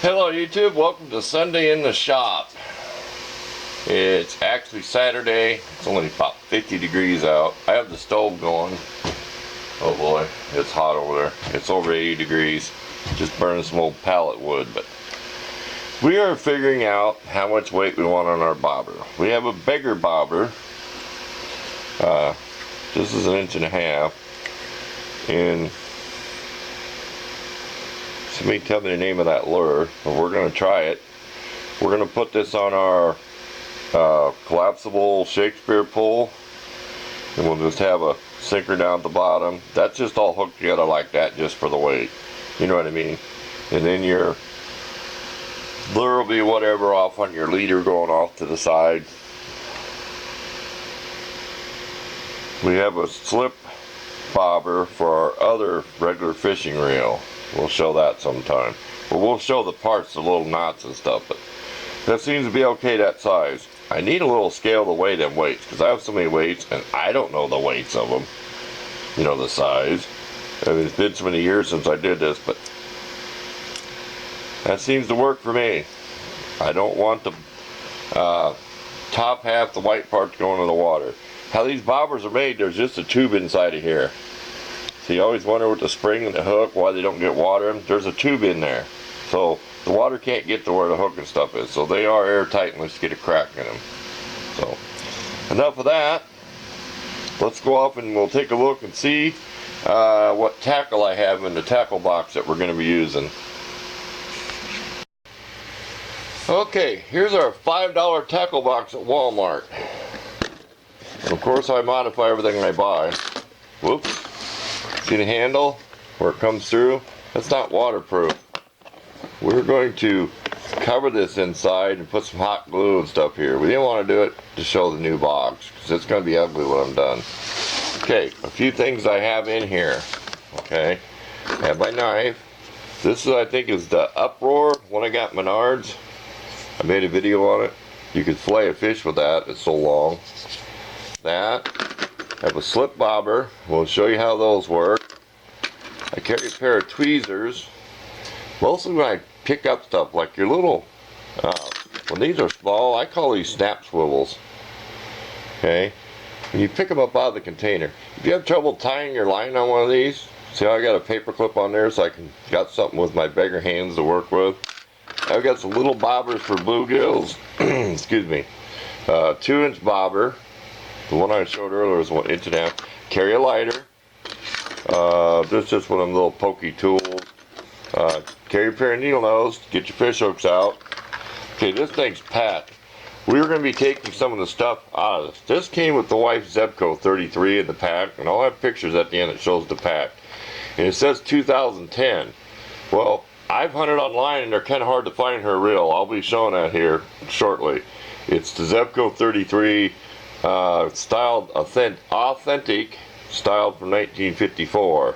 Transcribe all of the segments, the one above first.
Hello YouTube, welcome to Sunday in the shop. It's actually Saturday. It's only about 50 degrees out. I have the stove going. Oh boy, it's hot over there. It's over 80 degrees. Just burning some old pallet wood. But we are figuring out how much weight we want on our bobber. We have a bigger bobber. This is 1.5 inches. And somebody tell me the name of that lure, but we're going to try it. We're going to put this on our collapsible Shakespeare pole, and we'll just have a sinker down at the bottom. That's just all hooked together like that just for the weight. You know what I mean? And then your lure will be whatever off on your leader going off to the side. We have a slip bobber for our other regular fishing reel. We'll show that sometime. But we'll show the parts, the little knots and stuff. But that seems to be okay, that size. I need a little scale to weigh them weights, because I have so many weights and I don't know the weights of them. You know, the size. I mean, it's been so many years since I did this, but that seems to work for me. I don't want the top half, the white parts, going in the water. How these bobbers are made, there's just a tube inside of here. So you always wonder with the spring and the hook why they don't get water. There's a tube in there. So the water can't get to where the hook and stuff is. So they are airtight unless you get a crack in them. So enough of that. Let's go off and we'll take a look and see what tackle I have in the tackle box that we're going to be using. Okay, here's our $5 tackle box at Walmart. Of course, I modify everything I buy. Whoops. See the handle where it comes through? That's not waterproof. We're going to cover this inside and put some hot glue and stuff here. We didn't want to do it to show the new box, because it's going to be ugly when I'm done. Okay, a few things I have in here. Okay, I have my knife. This is, I think, is the Uproar one I got Menards. I made a video on it. You could fillet a fish with that. It's so long. That. I have a slip bobber. We'll show you how those work. I carry a pair of tweezers. Mostly when I pick up stuff, like your little, when these are small, I call these snap swivels. Okay? When you pick them up out of the container. If you have trouble tying your line on one of these, see how I got a paper clip on there so I can got something with my bigger hands to work with. I've got some little bobbers for bluegills. Excuse me. 2-inch bobber. The one I showed earlier was 1.5 inches. Carry a lighter. This is just one of them little pokey tools. Carry a pair of needle nose. Get your fish hooks out. Okay, this thing's packed. We're going to be taking some of the stuff out of this. This came with the wife's Zebco 33 in the pack, and I'll have pictures at the end that shows the pack. And it says 2010. Well, I've hunted online and they're kind of hard to find her reel. I'll be showing that here shortly. It's the Zebco 33. Styled authentic, styled from 1954.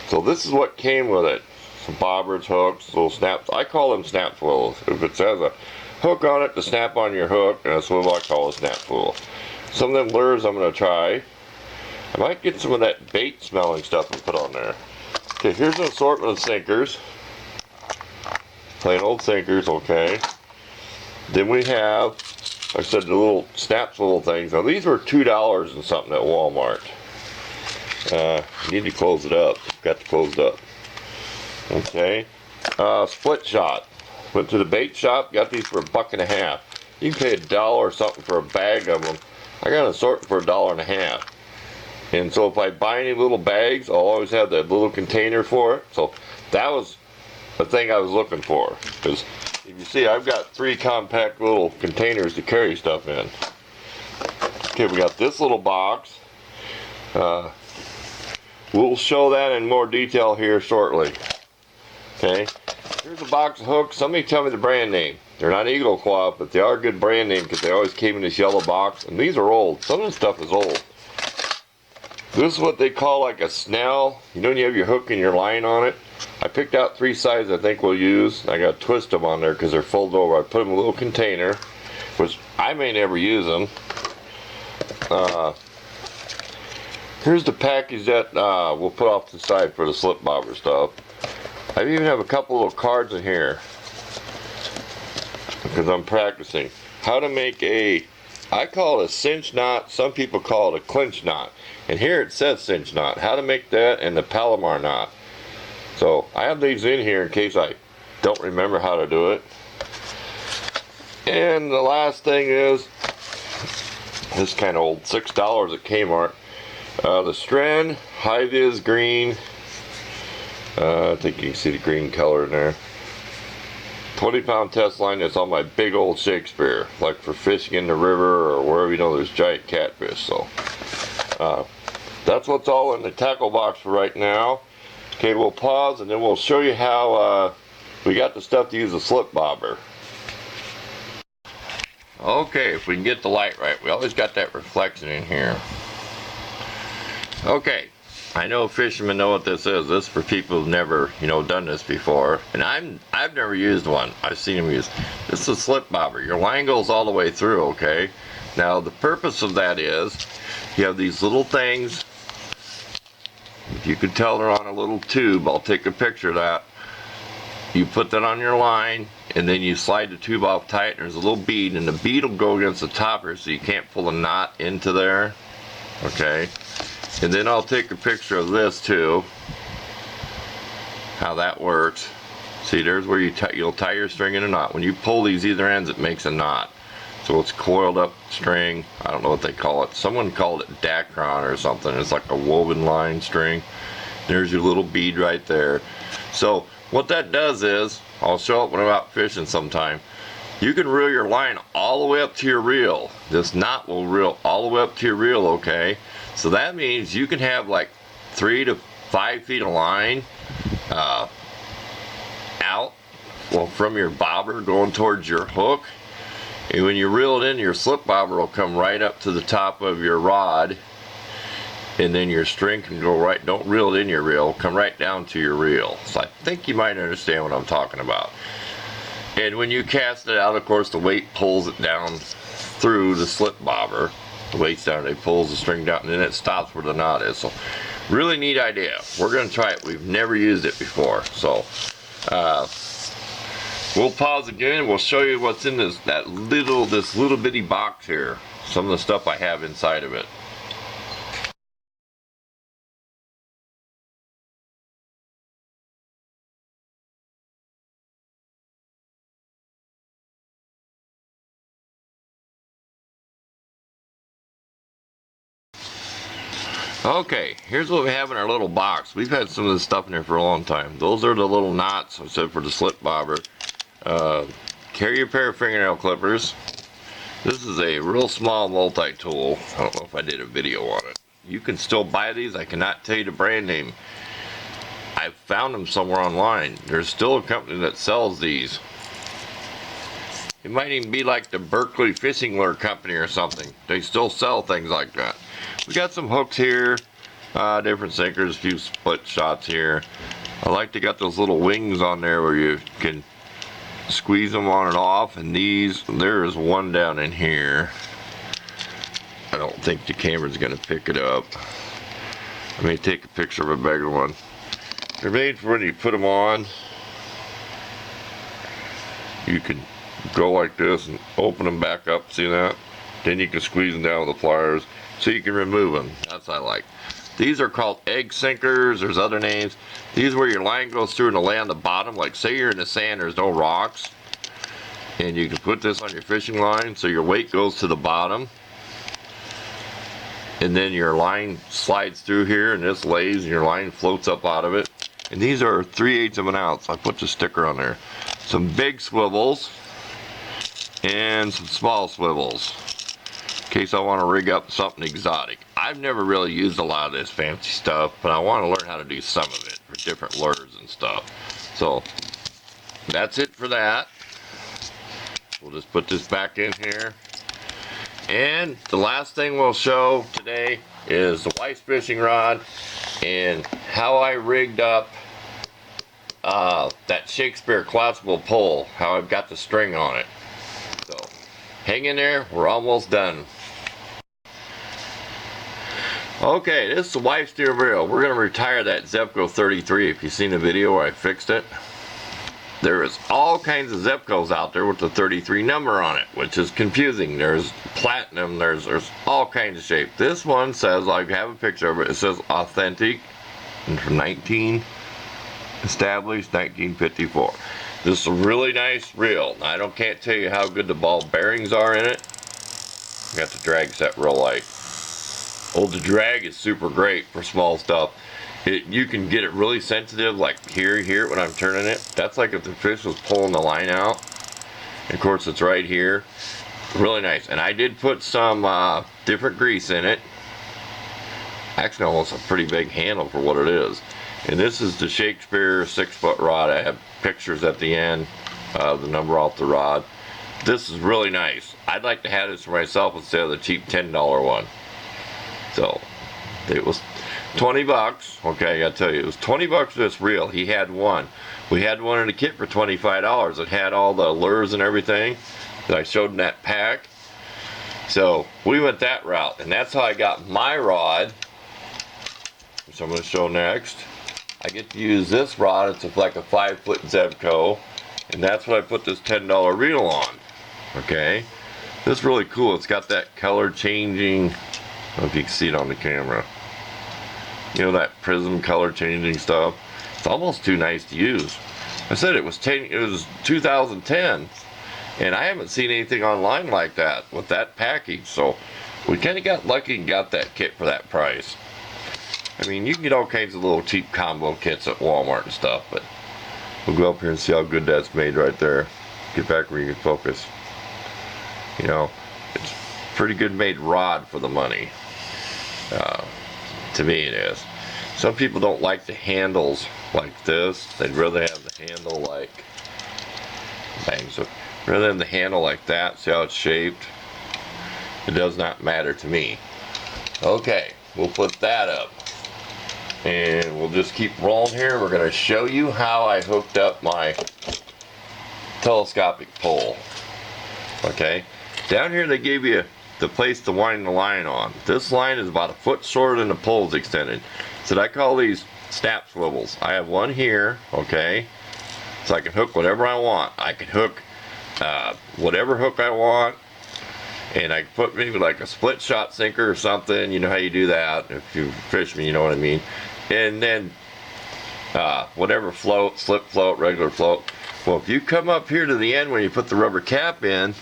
So this is what came with it. Some bobbers, hooks, little snaps. I call them snap swivels. If it has a hook on it to snap on your hook, and a swivel I call a snap swivel. Some of them lures I'm going to try. I might get some of that bait smelling stuff and put on there. Okay, here's an assortment of sinkers. Plain old sinkers, okay. Then we have, like I said, the little snap swivel things. Now these were $2 and something at Walmart. Need to close it up. Got to close it up. Okay. Split shot. Went to the bait shop. Got these for $1.50. You can pay $1 or something for a bag of them. I got an assortment for $1.50. And so if I buy any little bags, I'll always have that little container for it. So that was the thing I was looking for. Because if you see, I've got 3 compact little containers to carry stuff in. Okay, we got this little box. We'll show that in more detail here shortly. Okay, here's a box of hooks. Somebody tell me the brand name. They're not Eagle Claw, but they are a good brand name because they always came in this yellow box. And these are old. Some of this stuff is old. This is what they call like a snell. You know when you have your hook and your line on it? I picked out 3 sizes I think we'll use. I got to twist them on there because they're folded over. I put them in a little container, which I may never use them. Here's the package that we'll put off to the side for the slip bobber stuff. I even have a couple of cards in here. because I'm practicing how to make a, I call it a cinch knot, some people call it a clinch knot, and here it says cinch knot, how to make that and the Palomar knot. So I have these in here in case I don't remember how to do it. And the last thing is, this kind of old, $6 at Kmart, the Strand High Vis Green. I think you can see the green color in there. 20-pound test line that's on my big old Shakespeare, like for fishing in the river or wherever you know there's giant catfish. So that's what's all in the tackle box for right now. Okay, we'll pause and then we'll show you how we got the stuff to use a slip bobber. Okay, if we can get the light right, we always got that reflection in here. Okay, I know fishermen know what this is. This is for people who've never, done this before. And I've never used one. I've seen them use. This is a slip bobber. Your line goes all the way through, okay? Now, the purpose of that is, you have these little things. If you could tell they're on a little tube, I'll take a picture of that. You put that on your line, and then you slide the tube off tight, and there's a little bead, and the bead will go against the topper so you can't pull a knot into there. Okay? And then I'll take a picture of this too, how that works. See, there's where you'll tie your string in a knot. When you pull these either ends, it makes a knot. So it's coiled up string. I don't know what they call it. Someone called it Dacron or something. It's like a woven line string. There's your little bead right there. So what that does is, I'll show it when I'm out fishing sometime. You can reel your line all the way up to your reel. This knot will reel all the way up to your reel, okay? So that means you can have like 3 to 5 feet of line out, from your bobber going towards your hook. And when you reel it in, your slip bobber will come right up to the top of your rod. And then your string can go right, don't reel it in your reel, come right down to your reel. So I think you might understand what I'm talking about. And when you cast it out, of course, the weight pulls it down through the slip bobber. The weight's down, it pulls the string down, and then it stops where the knot is. So, really neat idea. We're going to try it. We've never used it before. So, we'll pause again. We'll show you what's in this little bitty box here. Some of the stuff I have inside of it. Okay, here's what we have in our little box. We've had some of this stuff in here for a long time. Those are the little knots I said for the slip bobber. Carry a pair of fingernail clippers. This is a real small multi-tool. I don't know if I did a video on it. You can still buy these. I cannot tell you the brand name. I found them somewhere online. There's still a company that sells these. It might even be like the Berkeley Fishing Lure Company or something. They still sell things like that. We got some hooks here, different sinkers, a few split shots here. I like to got those little wings on there where you can squeeze them on and off. And these, there's one down in here. I don't think the camera's gonna pick it up. I may take a picture of a bigger one. They're made for when you put them on. You can go like this and open them back up, see that? Then you can squeeze them down with the pliers so you can remove them. That's what I like. These are called egg sinkers. There's other names. These are where your line goes through and it'll lay on the bottom. Like say you're in the sand, there's no rocks. And you can put this on your fishing line so your weight goes to the bottom. And then your line slides through here and this lays and your line floats up out of it. And these are 3/8 of an ounce. I put the sticker on there. Some big swivels and some small swivels in case I want to rig up something exotic. I've never really used a lot of this fancy stuff, but I want to learn how to do some of it for different lures and stuff. So that's it for that. We'll just put this back in here. And the last thing we'll show today is the Weiss fishing rod and how I rigged up that Shakespeare collapsible pole, how I've got the string on it. So hang in there, we're almost done. Okay, this is the Weiss steering reel. We're going to retire that Zebco 33 if you've seen the video where I fixed it. there is all kinds of Zebcos out there with the 33 number on it, which is confusing. There's platinum, there's all kinds of shape. This one says, I have a picture of it, it says authentic, and from established 1954. This is a really nice reel. Can't tell you how good the ball bearings are in it. Got the drag set real light. Oh, the drag is super great for small stuff. You can get it really sensitive, like here when I'm turning it. That's like if the fish was pulling the line out. And of course, it's right here. Really nice. And I did put some different grease in it. Actually, almost a pretty big handle for what it is. And this is the Shakespeare 6-foot rod. I have pictures at the end, the number off the rod. This is really nice. I'd like to have this for myself instead of the cheap $10 one. So, it was 20 bucks. Okay, I gotta tell you, it was 20 bucks for this reel. He had one. We had one in a kit for $25. It had all the lures and everything that I showed in that pack. So, we went that route. And that's how I got my rod, which I'm gonna show next. I get to use this rod. It's like a 5-foot Zebco, and that's what I put this $10 reel on. Okay, this is really cool. It's got that color changing. I don't know if you can see it on the camera. You know, that prism color changing stuff. It's almost too nice to use. I said it was 2010, and I haven't seen anything online like that with that package. So we kind of got lucky and got that kit for that price. I mean, you can get all kinds of little cheap combo kits at Walmart and stuff, but we'll go up here and see how good that's made right there. Get back where you can focus. You know, it's pretty good made rod for the money. To me it is. Some people don't like the handles like this. They'd rather have the handle like, bang, so rather than the handle like that. See how it's shaped? It does not matter to me. Okay, we'll put that up. And we'll just keep rolling here. We're going to show you how I hooked up my telescopic pole. Okay, down here they gave you the place to wind the line on. This line is about a foot shorter than the pole's extended. So I call these snap swivels. I have one here, okay, so I can hook whatever I want. I can hook whatever hook I want, and I can put maybe like a split shot sinker or something. You know how you do that. If you fish me, you know what I mean. And then whatever float, slip float, regular float. Well, if you come up here to the end when you put the rubber cap in,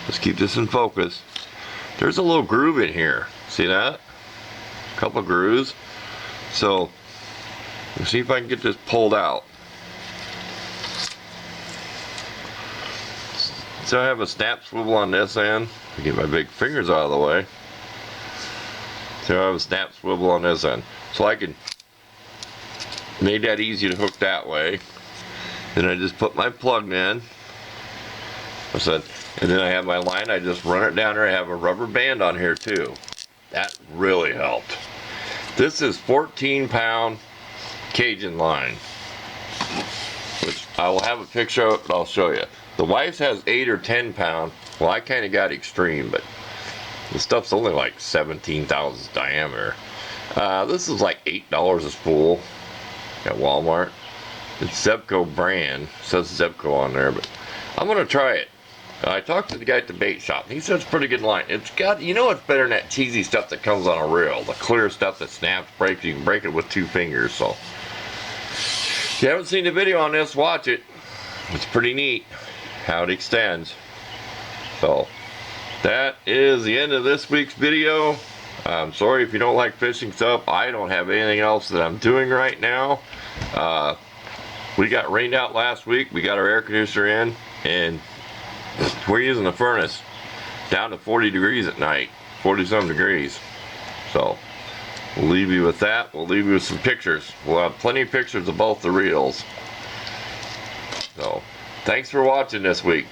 let's keep this in focus. There's a little groove in here. See that? A couple of grooves. So, let's see if I can get this pulled out. So I have a snap swivel on this end. Get my big fingers out of the way. So I have a snap swivel on this end. So I can make that easy to hook that way. Then I just put my plug in. And then I have my line. I just run it down there. I have a rubber band on here too. That really helped. This is 14-pound Cajun line, which I will have a picture of it, but I'll show you. The wife's has 8 or 10 pound. Well, I kind of got extreme, but the stuff's only like 17 thousandths diameter. This is like $8 a spool at Walmart. It's Zebco brand. It says Zebco on there, but I'm gonna try it. I talked to the guy at the bait shop. He said it's a pretty good line. It's got, you know, it's better than that cheesy stuff that comes on a reel. The clear stuff that snaps, breaks. You can break it with 2 fingers. So, if you haven't seen the video on this, watch it. It's pretty neat how it extends. So, that is the end of this week's video. I'm sorry if you don't like fishing stuff. I don't have anything else that I'm doing right now. We got rained out last week. We got our air conditioner in, and we're using the furnace down to 40 degrees at night, 40-some degrees. So we'll leave you with that. We'll leave you with some pictures. We'll have plenty of pictures of both the reels. So thanks for watching this week.